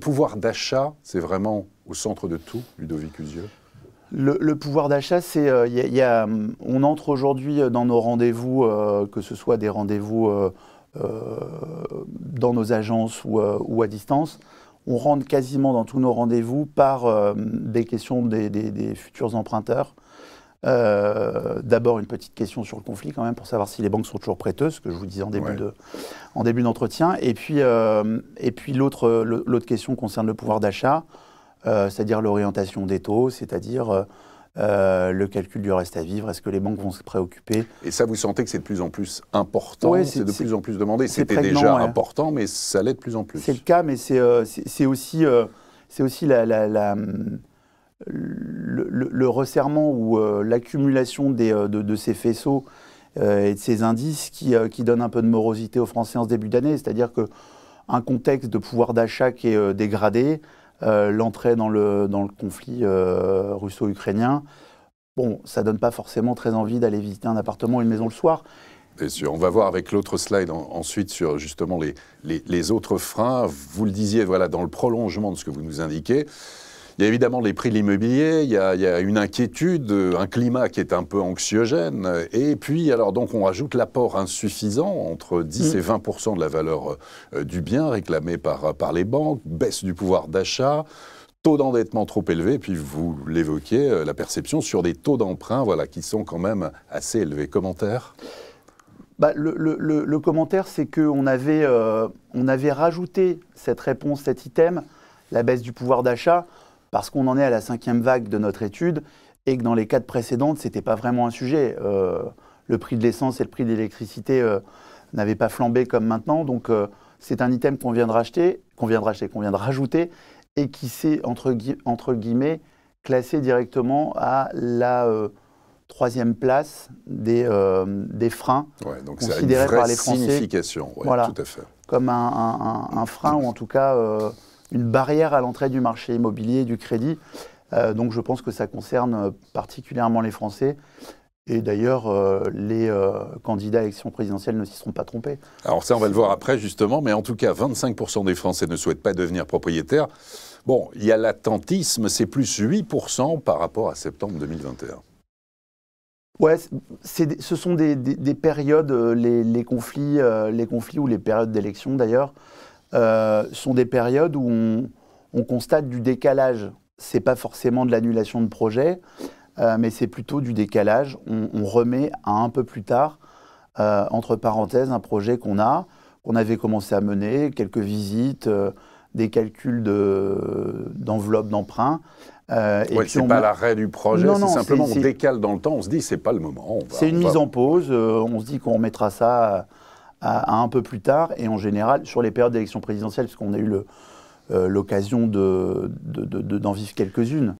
Pouvoir d'achat, c'est vraiment au centre de tout, Ludovic Usieux? Le pouvoir d'achat, c'est, on entre aujourd'hui dans nos rendez-vous, que ce soit des rendez-vous dans nos agences ou à distance. On rentre quasiment dans tous nos rendez-vous par des questions des futurs emprunteurs. D'abord, une petite question sur le conflit quand même, pour savoir si les banques sont toujours prêteuses, ce que je vous disais en début d'entretien. Et puis l'autre question concerne le pouvoir d'achat, c'est-à-dire l'orientation des taux, c'est-à-dire le calcul du reste à vivre. Est-ce que les banques vont se préoccuper? Et ça, vous sentez que c'est de plus en plus important, ouais, c'est de plus en plus demandé. C'était prégnant, déjà ouais. important, mais ça l'est de plus en plus. C'est le cas, mais c'est aussi le resserrement ou l'accumulation de ces faisceaux et de ces indices qui donnent un peu de morosité aux Français en ce début d'année. C'est-à-dire qu'un contexte de pouvoir d'achat qui est dégradé, l'entrée dans le conflit russo-ukrainien, bon, ça ne donne pas forcément très envie d'aller visiter un appartement ou une maison le soir. Bien sûr. On va voir avec l'autre slide ensuite sur justement les autres freins. Vous le disiez, voilà, dans le prolongement de ce que vous nous indiquez. Il y a évidemment les prix de l'immobilier, il y a une inquiétude, un climat qui est un peu anxiogène. Et puis, alors, donc, on rajoute l'apport insuffisant, entre 10 et 20% de la valeur du bien réclamé par les banques, baisse du pouvoir d'achat, taux d'endettement trop élevé, puis vous l'évoquiez, la perception sur des taux d'emprunt voilà, qui sont quand même assez élevés. Commentaire ? Le commentaire, c'est qu'on avait rajouté cette réponse, cet item, la baisse du pouvoir d'achat, parce qu'on en est à la 5e vague de notre étude et que dans les 4 précédentes, ce n'était pas vraiment un sujet. Le prix de l'essence et le prix de l'électricité n'avaient pas flambé comme maintenant. Donc, c'est un item qu'on vient de rajouter et qui s'est, entre guillemets, classé directement à la 3e place des freins donc considérés par les Français. Signification, ouais, voilà, tout à fait. Comme un frein ou en tout cas une barrière à l'entrée du marché immobilier et du crédit. Donc je pense que ça concerne particulièrement les Français. Et d'ailleurs, les candidats à l'élection présidentielle ne s'y seront pas trompés. Alors ça, on va le voir après justement, mais en tout cas, 25% des Français ne souhaitent pas devenir propriétaires. Bon, il y a l'attentisme, c'est plus 8% par rapport à septembre 2021. Ouais, ce sont des périodes, les conflits ou les périodes d'élection d'ailleurs, sont des périodes où on constate du décalage. Ce n'est pas forcément de l'annulation de projet, mais c'est plutôt du décalage. On remet à un peu plus tard, entre parenthèses, un projet qu'on avait commencé à mener, quelques visites, des calculs d'enveloppe d'emprunt. Ouais, c'est pas l'arrêt du projet, c'est simplement on décale dans le temps, on se dit c'est pas le moment. C'est une mise en pause, on se dit qu'on remettra ça à un peu plus tard, et en général, sur les périodes d'élection présidentielle, parce qu'on a eu l'occasion d'en vivre quelques-unes,